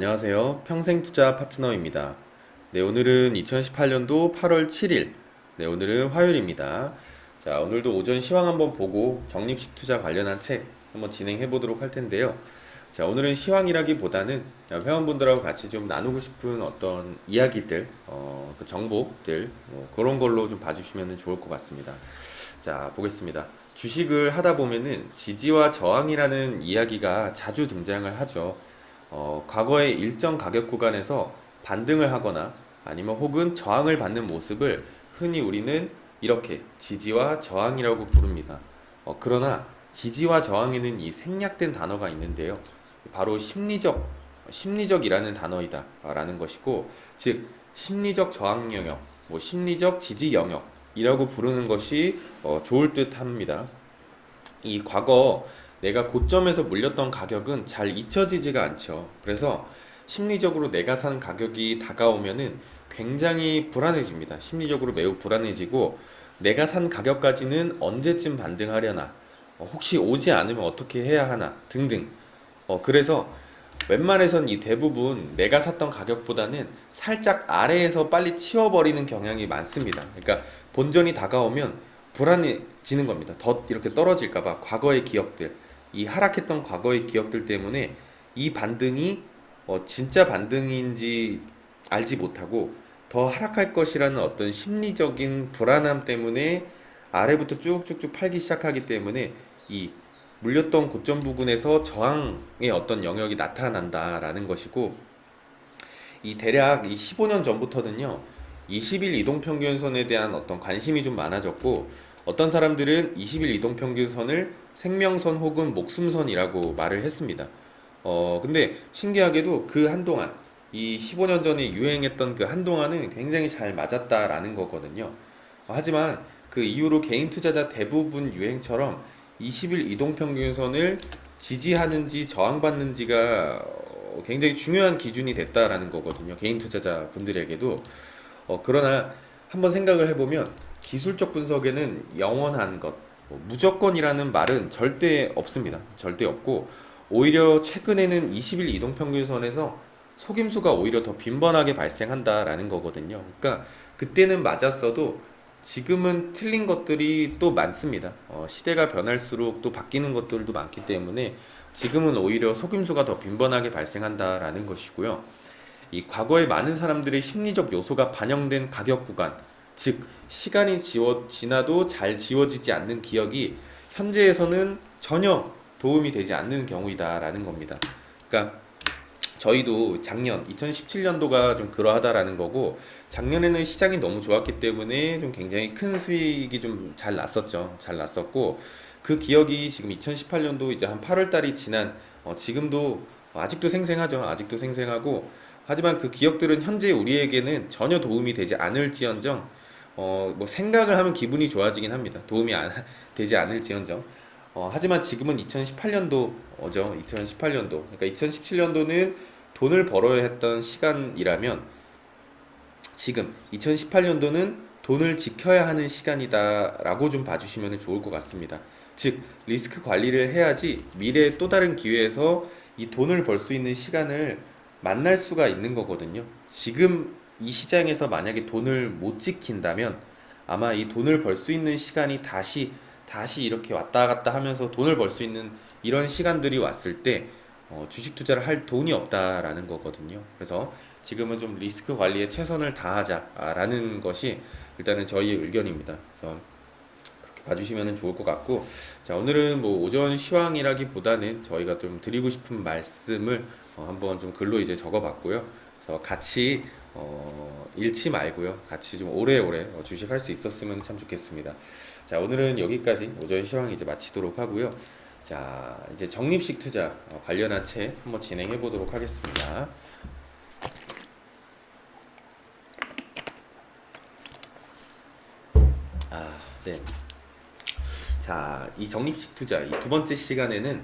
안녕하세요. 평생투자 파트너입니다. 네, 오늘은 2018년도 8월 7일. 네, 오늘은 화요일입니다. 자, 오늘도 오전 시황 한번 보고 적립식 투자 관련한 책 한번 진행해 보도록 할 텐데요. 자, 오늘은 시황이라기보다는 회원분들하고 같이 좀 나누고 싶은 어떤 이야기들, 그 정보들, 그런 걸로 좀 봐주시면 좋을 것 같습니다. 자, 보겠습니다. 주식을 하다 보면은 지지와 저항이라는 이야기가 자주 등장을 하죠. 과거의 일정 가격 구간에서 반등을 하거나 아니면 혹은 저항을 받는 모습을 흔히 우리는 이렇게 지지와 저항이라고 부릅니다. 그러나 지지와 저항에는 이 생략된 단어가 있는데요. 바로 심리적이라는 단어이다 라는 것이고, 즉 심리적 저항 영역, 심리적 지지 영역이라고 부르는 것이 좋을 듯 합니다. 이 과거 내가 고점에서 물렸던 가격은 잘 잊혀지지가 않죠. 그래서 심리적으로 내가 산 가격이 다가오면은 굉장히 불안해집니다. 심리적으로 매우 불안해지고, 내가 산 가격까지는 언제쯤 반등하려나, 혹시 오지 않으면 어떻게 해야 하나 등등. 그래서 웬만해선 이 대부분 내가 샀던 가격보다는 살짝 아래에서 빨리 치워버리는 경향이 많습니다. 그러니까 본전이 다가오면 불안해지는 겁니다. 더 이렇게 떨어질까봐 과거의 기억들, 이 하락했던 과거의 기억들 때문에 이 반등이 진짜 반등인지 알지 못하고 더 하락할 것이라는 어떤 심리적인 불안함 때문에 아래부터 쭉쭉쭉 팔기 시작하기 때문에 이 물렸던 고점 부근에서 저항의 어떤 영역이 나타난다라는 것이고, 이 대략 이 15년 전부터는요 20일 이동평균선에 대한 어떤 관심이 좀 많아졌고, 어떤 사람들은 20일 이동평균선을 생명선 혹은 목숨선이라고 말을 했습니다. 근데 신기하게도 그 한동안 이 15년 전에 유행했던 그 한동안은 굉장히 잘 맞았다라는 거거든요. 하지만 그 이후로 개인 투자자 대부분 유행처럼 20일 이동평균선을 지지하는지 저항받는지가 굉장히 중요한 기준이 됐다라는 거거든요. 개인 투자자 분들에게도. 그러나 한번 생각을 해보면 기술적 분석에는 영원한 것, 무조건이라는 말은 절대 없습니다. 절대 없고, 오히려 최근에는 20일 이동평균선에서 속임수가 오히려 더 빈번하게 발생한다라는 거거든요. 그러니까 그때는 맞았어도 지금은 틀린 것들이 또 많습니다. 시대가 변할수록 또 바뀌는 것들도 많기 때문에 지금은 오히려 속임수가 더 빈번하게 발생한다라는 것이고요. 이 과거에 많은 사람들의 심리적 요소가 반영된 가격 구간, 즉 시간이 지나도 잘 지워지지 않는 기억이 현재에서는 전혀 도움이 되지 않는 경우이다라는 겁니다. 그러니까 저희도 작년 2017년도가 좀 그러하다라는 거고, 작년에는 시장이 너무 좋았기 때문에 좀 굉장히 큰 수익이 좀 잘 났었죠. 잘 났었고, 그 기억이 지금 2018년도 이제 한 8월 달이 지난 지금도 아직도 생생하죠. 아직도 생생하고, 하지만 그 기억들은 현재 우리에게는 전혀 도움이 되지 않을지언정, 뭐 생각을 하면 기분이 좋아지긴 합니다. 도움이 되지 않을지언정. 하지만 지금은 2018년도죠. 2018년도. 그러니까 2017년도는 돈을 벌어야 했던 시간이라면, 지금 2018년도는 돈을 지켜야 하는 시간이다라고 좀 봐주시면 좋을 것 같습니다. 즉, 리스크 관리를 해야지 미래의 또 다른 기회에서 이 돈을 벌 수 있는 시간을 만날 수가 있는 거거든요. 지금 이 시장에서 만약에 돈을 못 지킨다면 아마 이 돈을 벌 수 있는 시간이 다시 이렇게 왔다 갔다 하면서 돈을 벌 수 있는 이런 시간들이 왔을 때 주식 투자를 할 돈이 없다라는 거거든요. 그래서 지금은 좀 리스크 관리에 최선을 다하자라는 것이 일단은 저희의 의견입니다. 그래서 그렇게 봐주시면 좋을 것 같고, 자, 오늘은 뭐 오전 시황이라기보다는 저희가 좀 드리고 싶은 말씀을 한번 좀 글로 이제 적어봤고요. 그래서 같이 잃지 말고요. 같이 좀 오래오래 주식할 수 있었으면 참 좋겠습니다. 자, 오늘은 여기까지 오전 시황 이제 마치도록 하고요. 자, 이제 적립식 투자 관련한 책 한번 진행해 보도록 하겠습니다. 네. 자, 이 적립식 투자 이 두 번째 시간에는,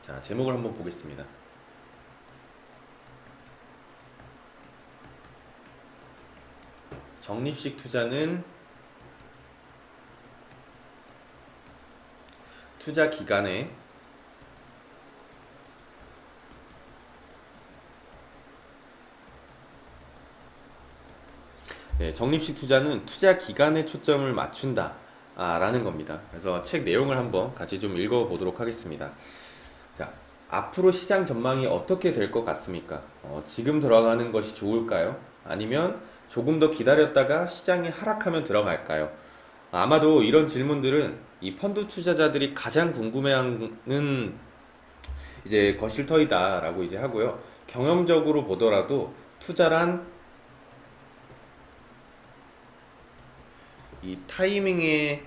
자, 제목을 한번 보겠습니다. 적립식 투자는 투자 기간에 네, 적립식 투자는 투자 기간에 초점을 맞춘다. 라는 겁니다. 그래서 책 내용을 한번 같이 좀 읽어보도록 하겠습니다. 자, 앞으로 시장 전망이 어떻게 될 것 같습니까? 지금 들어가는 것이 좋을까요? 아니면 조금 더 기다렸다가 시장이 하락하면 들어갈까요? 아마도 이런 질문들은 이 펀드 투자자들이 가장 궁금해하는 이제 거실터이다라고 이제 하고요. 경험적으로 보더라도 투자란 이 타이밍의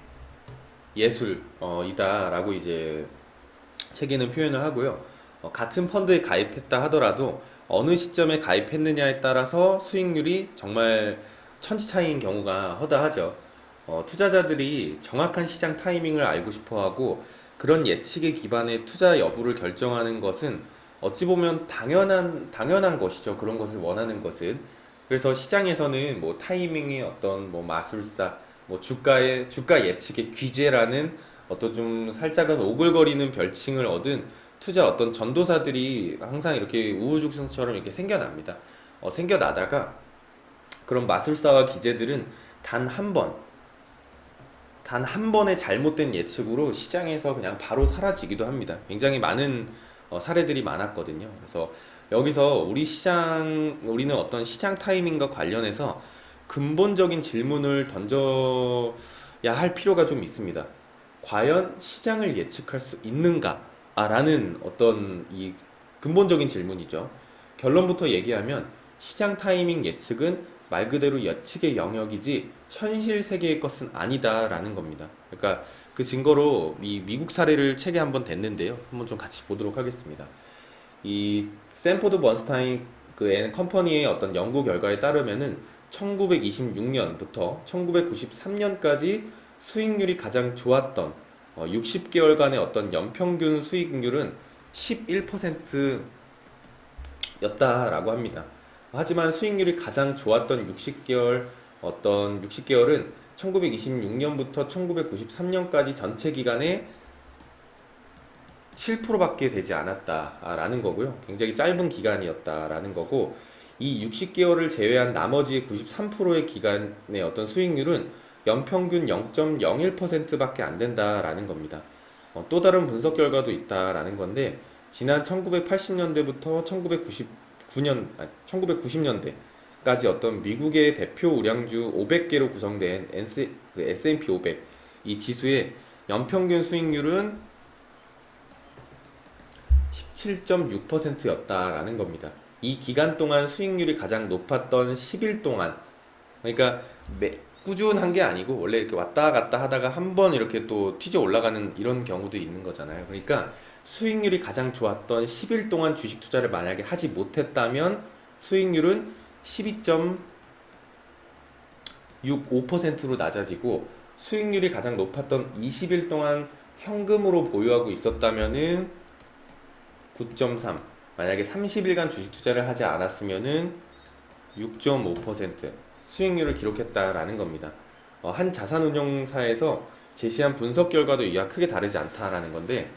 예술이다라고 이제 책에는 표현을 하고요. 같은 펀드에 가입했다 하더라도 어느 시점에 가입했느냐에 따라서 수익률이 정말 천지 차이인 경우가 허다하죠. 투자자들이 정확한 시장 타이밍을 알고 싶어 하고 그런 예측에 기반해 투자 여부를 결정하는 것은 어찌 보면 당연한 것이죠. 그런 것을 원하는 것은. 그래서 시장에서는 뭐 타이밍의 어떤 뭐 마술사, 뭐 주가 예측의 귀재라는 어떤 좀 살짝은 오글거리는 별칭을 얻은 투자 어떤 전도사들이 항상 이렇게 우후죽순처럼 이렇게 생겨납니다. 생겨나다가 그런 마술사와 기재들은 단 한 번, 단 한 번의 잘못된 예측으로 시장에서 그냥 바로 사라지기도 합니다. 굉장히 많은 사례들이 많았거든요. 그래서 여기서 우리는 어떤 시장 타이밍과 관련해서 근본적인 질문을 던져야 할 필요가 좀 있습니다. 과연 시장을 예측할 수 있는가? 라는 어떤 이 근본적인 질문이죠. 결론부터 얘기하면 시장 타이밍 예측은 말 그대로 예측의 영역이지 현실 세계의 것은 아니다라는 겁니다. 그러니까 그 증거로 이 미국 사례를 책에 한번 댔는데요. 한번 좀 같이 보도록 하겠습니다. 이 스탠포드 번스타인 그 컴퍼니의 어떤 연구 결과에 따르면은 1926년부터 1993년까지 수익률이 가장 좋았던 60개월간의 어떤 연평균 수익률은 11%였다라고 합니다. 하지만 수익률이 가장 좋았던 60개월은 1926년부터 1993년까지 전체 기간에 7%밖에 되지 않았다라는 거고요. 굉장히 짧은 기간이었다라는 거고, 이 60개월을 제외한 나머지 93%의 기간의 어떤 수익률은 연평균 0.01%밖에 안 된다라는 겁니다. 또 다른 분석 결과도 있다라는 건데, 지난 1980년대부터 1990년대까지 어떤 미국의 대표 우량주 500개로 구성된 S&P 500 이 지수의 연평균 수익률은 17.6%였다라는 겁니다. 이 기간 동안 수익률이 가장 높았던 10일 동안, 그러니까 꾸준한 게 아니고 원래 이렇게 왔다 갔다 하다가 한 번 이렇게 또 튀져 올라가는 이런 경우도 있는 거잖아요. 그러니까 수익률이 가장 좋았던 10일 동안 주식 투자를 만약에 하지 못했다면 수익률은 12.65%로 낮아지고, 수익률이 가장 높았던 20일 동안 현금으로 보유하고 있었다면은 9.3, 만약에 30일간 주식 투자를 하지 않았으면은 6.5% 수익률을 기록했다라는 겁니다. 한 자산운용사에서 제시한 분석 결과도 이와 크게 다르지 않다라는 건데,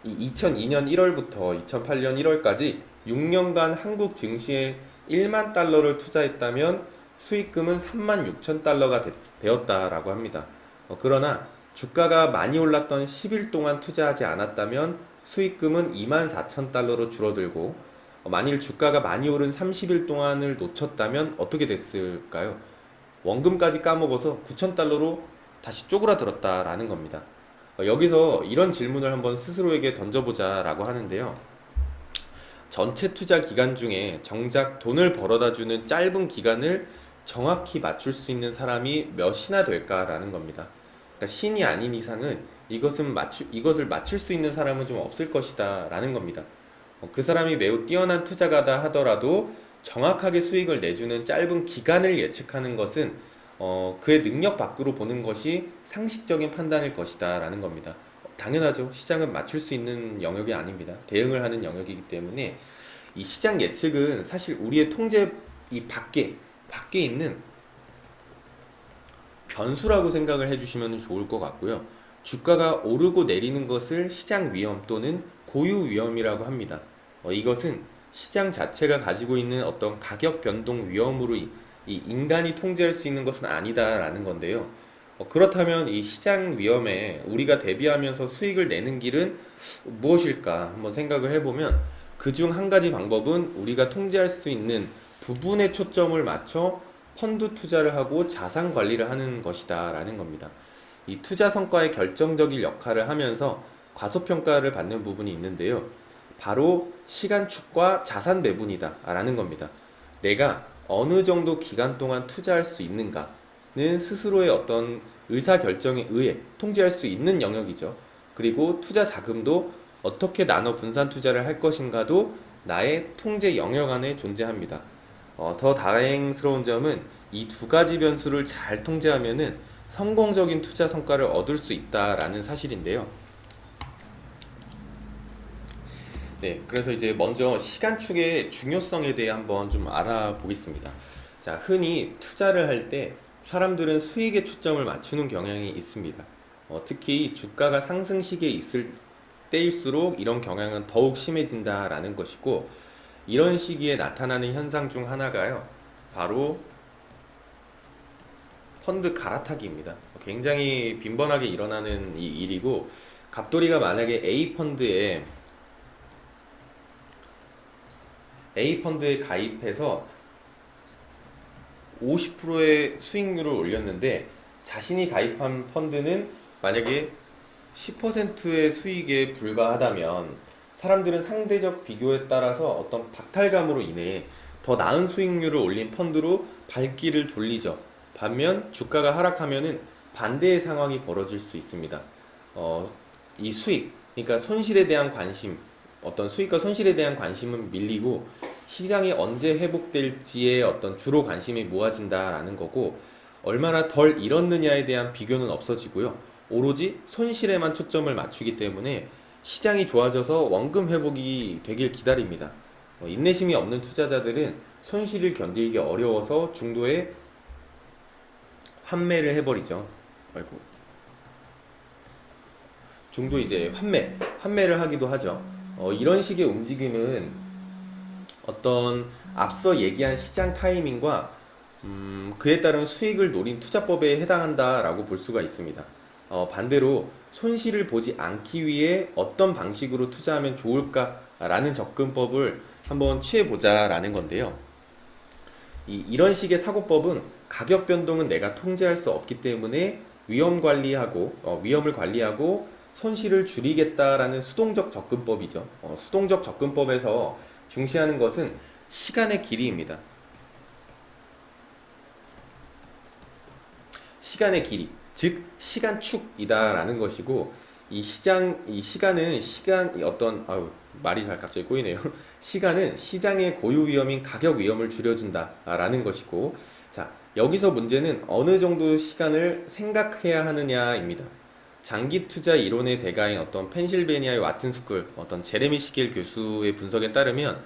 이 2002년 1월부터 2008년 1월까지 6년간 한국 증시에 1만 달러를 투자했다면 수익금은 3만 6천 달러가 되었다라고 합니다. 그러나 주가가 많이 올랐던 10일 동안 투자하지 않았다면 수익금은 2만 4천 달러로 줄어들고, 만일 주가가 많이 오른 30일 동안을 놓쳤다면 어떻게 됐을까요? 원금까지 까먹어서 9천 달러로 다시 쪼그라들었다라는 겁니다. 여기서 이런 질문을 한번 스스로에게 던져보자라고 하는데요. 전체 투자 기간 중에 정작 돈을 벌어다 주는 짧은 기간을 정확히 맞출 수 있는 사람이 몇이나 될까라는 겁니다. 그러니까 신이 아닌 이상은 이것을 맞출 수 있는 사람은 좀 없을 것이다 라는 겁니다. 그 사람이 매우 뛰어난 투자가다 하더라도 정확하게 수익을 내주는 짧은 기간을 예측하는 것은 그의 능력 밖으로 보는 것이 상식적인 판단일 것이다 라는 겁니다. 당연하죠. 시장은 맞출 수 있는 영역이 아닙니다. 대응을 하는 영역이기 때문에 이 시장 예측은 사실 우리의 통제 이 밖에 있는 변수라고 생각을 해주시면 좋을 것 같고요. 주가가 오르고 내리는 것을 시장 위험 또는 고유 위험이라고 합니다. 이것은 시장 자체가 가지고 있는 어떤 가격 변동 위험으로 이 인간이 통제할 수 있는 것은 아니다라는 건데요. 그렇다면 이 시장 위험에 우리가 대비하면서 수익을 내는 길은 무엇일까 한번 생각을 해보면 그중 한 가지 방법은 우리가 통제할 수 있는 부분에 초점을 맞춰 펀드 투자를 하고 자산 관리를 하는 것이다라는 겁니다. 이 투자 성과에 결정적인 역할을 하면서 과소평가를 받는 부분이 있는데요. 바로 시간축과 자산 배분이다라는 겁니다. 내가 어느 정도 기간 동안 투자할 수 있는가는 스스로의 어떤 의사 결정에 의해 통제할 수 있는 영역이죠. 그리고 투자 자금도 어떻게 나눠 분산 투자를 할 것인가도 나의 통제 영역 안에 존재합니다. 더 다행스러운 점은 이 두 가지 변수를 잘 통제하면은 성공적인 투자 성과를 얻을 수 있다라는 사실인데요. 네, 그래서 이제 먼저 시간축의 중요성에 대해 한번 좀 알아보겠습니다. 자, 흔히 투자를 할 때 사람들은 수익에 초점을 맞추는 경향이 있습니다. 특히 주가가 상승 시기에 있을 때일수록 이런 경향은 더욱 심해진다라는 것이고, 이런 시기에 나타나는 현상 중 하나가요. 바로 펀드 갈아타기입니다. 굉장히 빈번하게 일어나는 이 일이고, 갑돌이가 만약에 A 펀드에 가입해서 50%의 수익률을 올렸는데 자신이 가입한 펀드는 만약에 10%의 수익에 불과하다면 사람들은 상대적 비교에 따라서 어떤 박탈감으로 인해 더 나은 수익률을 올린 펀드로 발길을 돌리죠. 반면 주가가 하락하면은 반대의 상황이 벌어질 수 있습니다. 이 수익, 그러니까 손실에 대한 관심, 어떤 수익과 손실에 대한 관심은 밀리고 시장이 언제 회복될지에 어떤 주로 관심이 모아진다라는 거고, 얼마나 덜 잃었느냐에 대한 비교는 없어지고요. 오로지 손실에만 초점을 맞추기 때문에 시장이 좋아져서 원금 회복이 되길 기다립니다. 인내심이 없는 투자자들은 손실을 견디기 어려워서 중도에 환매를 해버리죠. 아이고. 중도 이제 환매를 하기도 하죠. 이런 식의 움직임은 어떤 앞서 얘기한 시장 타이밍과 그에 따른 수익을 노린 투자법에 해당한다라고 볼 수가 있습니다. 반대로 손실을 보지 않기 위해 어떤 방식으로 투자하면 좋을까라는 접근법을 한번 취해보자라는 건데요. 이런 식의 사고법은 가격 변동은 내가 통제할 수 없기 때문에 위험을 관리하고 손실을 줄이겠다라는 수동적 접근법이죠. 수동적 접근법에서 중시하는 것은 시간의 길이입니다. 시간의 길이, 즉 시간축이다라는 것이고, 말이 잘 갑자기 꼬이네요. 시간은 시장의 고유 위험인 가격 위험을 줄여준다라는 것이고, 자, 여기서 문제는 어느 정도 시간을 생각해야 하느냐입니다. 장기 투자 이론의 대가인 어떤 펜실베니아의 와튼스쿨 어떤 제레미 시겔 교수의 분석에 따르면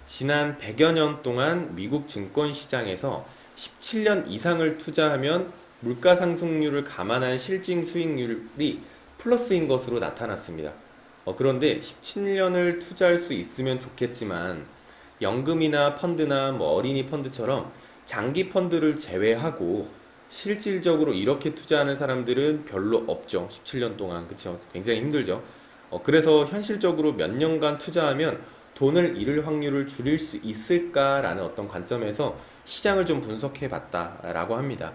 지난 100여 년 동안 미국 증권 시장에서 17년 이상을 투자하면 물가 상승률을 감안한 실질 수익률이 플러스인 것으로 나타났습니다. 그런데 17년을 투자할 수 있으면 좋겠지만 연금이나 펀드나 어린이 펀드처럼 장기 펀드를 제외하고 실질적으로 이렇게 투자하는 사람들은 별로 없죠. 17년 동안. 그쵸? 굉장히 힘들죠. 그래서 현실적으로 몇 년간 투자하면 돈을 잃을 확률을 줄일 수 있을까라는 어떤 관점에서 시장을 좀 분석해 봤다라고 합니다.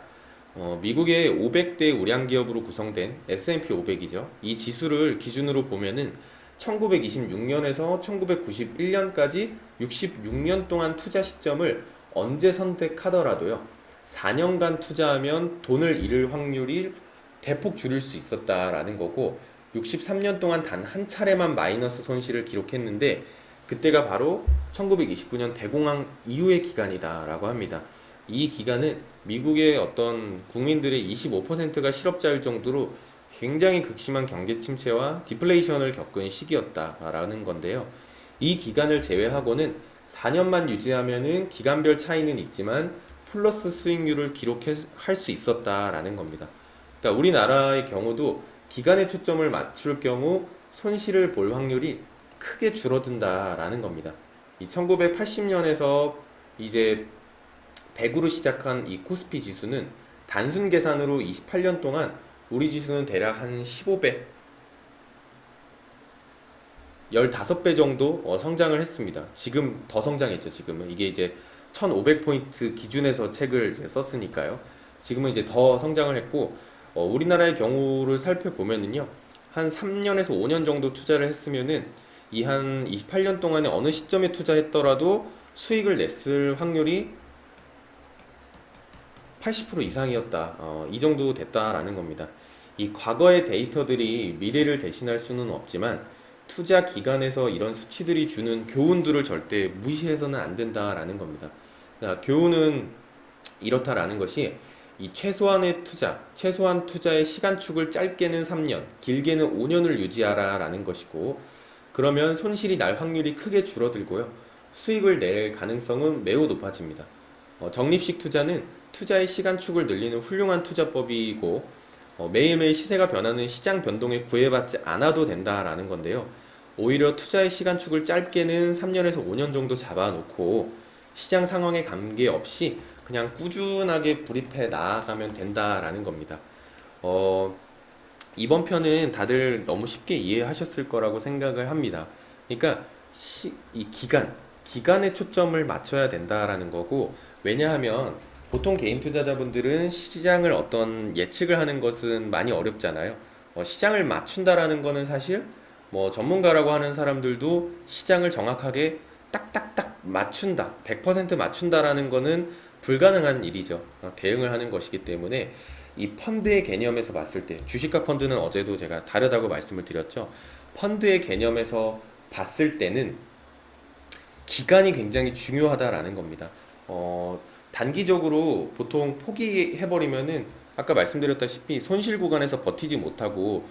미국의 500대 우량 기업으로 구성된 S&P 500이죠. 이 지수를 기준으로 보면은 1926년에서 1991년까지 66년 동안 투자 시점을 언제 선택하더라도요. 4년간 투자하면 돈을 잃을 확률이 대폭 줄일 수 있었다라는 거고, 63년 동안 단 한 차례만 마이너스 손실을 기록했는데 그때가 바로 1929년 대공황 이후의 기간이다라고 합니다. 이 기간은 미국의 어떤 국민들의 25%가 실업자일 정도로 굉장히 극심한 경제 침체와 디플레이션을 겪은 시기였다라는 건데요. 이 기간을 제외하고는 4년만 유지하면은 기간별 차이는 있지만 플러스 수익률을 기록할 수 있었다라는 겁니다. 그러니까 우리나라의 경우도 기간에 초점을 맞출 경우 손실을 볼 확률이 크게 줄어든다라는 겁니다. 이 1980년에서 이제 100으로 시작한 이 코스피 지수는 단순 계산으로 28년 동안 우리 지수는 대략 한 15배, 15배 정도 성장을 했습니다. 지금 더 성장했죠. 지금은 이게 이제 1500포인트 기준에서 책을 이제 썼으니까요. 지금은 이제 더 성장을 했고, 우리나라의 경우를 살펴보면은요, 한 3년에서 5년 정도 투자를 했으면은 이 한 28년 동안에 어느 시점에 투자했더라도 수익을 냈을 확률이 80% 이상이었다. 이 정도 됐다라는 겁니다. 이 과거의 데이터들이 미래를 대신할 수는 없지만 투자 기간에서 이런 수치들이 주는 교훈들을 절대 무시해서는 안 된다라는 겁니다. 그러니까 교훈은 이렇다라는 것이 이 최소한 투자의 시간축을 짧게는 3년, 길게는 5년을 유지하라라는 것이고, 그러면 손실이 날 확률이 크게 줄어들고요. 수익을 낼 가능성은 매우 높아집니다. 적립식 투자는 투자의 시간축을 늘리는 훌륭한 투자법이고, 매일매일 시세가 변하는 시장 변동에 구애받지 않아도 된다라는 건데요. 오히려 투자의 시간축을 짧게는 3년에서 5년 정도 잡아놓고 시장 상황에 관계없이 그냥 꾸준하게 불입해 나아가면 된다라는 겁니다. 어, 이번 편은 다들 너무 쉽게 이해하셨을 거라고 생각을 합니다. 그러니까 이 기간에 초점을 맞춰야 된다라는 거고, 왜냐하면 보통 개인 투자자분들은 시장을 어떤 예측을 하는 것은 많이 어렵잖아요. 시장을 맞춘다라는 거는 사실 뭐 전문가라고 하는 사람들도 시장을 정확하게 딱딱딱 맞춘다, 100% 맞춘다라는 거는 불가능한 일이죠. 대응을 하는 것이기 때문에 이 펀드의 개념에서 봤을 때, 주식과 펀드는 어제도 제가 다르다고 말씀을 드렸죠. 펀드의 개념에서 봤을 때는 기간이 굉장히 중요하다라는 겁니다. 단기적으로 보통 포기해버리면은 아까 말씀드렸다시피 손실 구간에서 버티지 못하고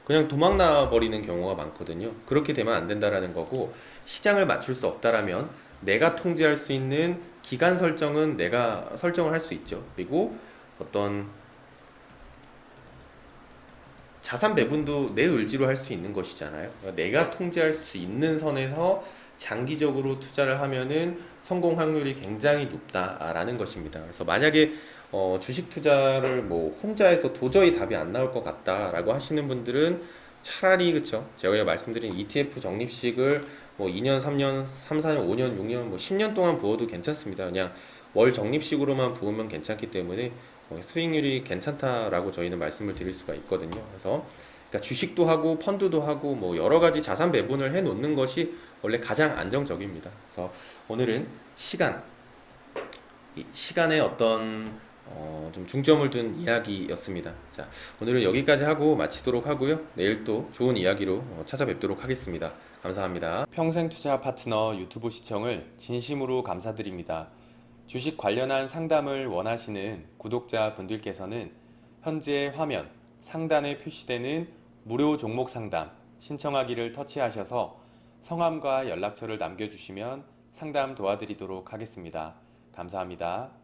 그냥 도망나 버리는 경우가 많거든요. 그렇게 되면 안 된다라는 거고, 시장을 맞출 수 없다라면 내가 통제할 수 있는 기간 설정은 내가 설정을 할 수 있죠. 그리고 어떤 자산 배분도 내 의지로 할 수 있는 것이잖아요. 그러니까 내가 통제할 수 있는 선에서 장기적으로 투자를 하면은 성공 확률이 굉장히 높다라는 것입니다. 그래서 만약에 주식 투자를 뭐 혼자 해서 도저히 답이 안 나올 것 같다라고 하시는 분들은 차라리, 그쵸, 제가 말씀드린 ETF 적립식을 뭐 2년, 3년, 3, 4년, 5년, 6년, 뭐 10년 동안 부어도 괜찮습니다. 그냥 월 적립식으로만 부으면 괜찮기 때문에 수익률이 괜찮다라고 저희는 말씀을 드릴 수가 있거든요. 그래서 그러니까 주식도 하고 펀드도 하고 뭐 여러 가지 자산 배분을 해 놓는 것이 원래 가장 안정적입니다. 그래서 오늘은 시간에 어떤 좀 중점을 둔 이야기였습니다. 자, 오늘은 여기까지 하고 마치도록 하고요. 내일 또 좋은 이야기로 찾아뵙도록 하겠습니다. 감사합니다. 평생투자 파트너 유튜브 시청을 진심으로 감사드립니다. 주식 관련한 상담을 원하시는 구독자 분들께서는 현재 화면 상단에 표시되는 무료 종목 상담 신청하기를 터치하셔서 성함과 연락처를 남겨주시면 상담 도와드리도록 하겠습니다. 감사합니다.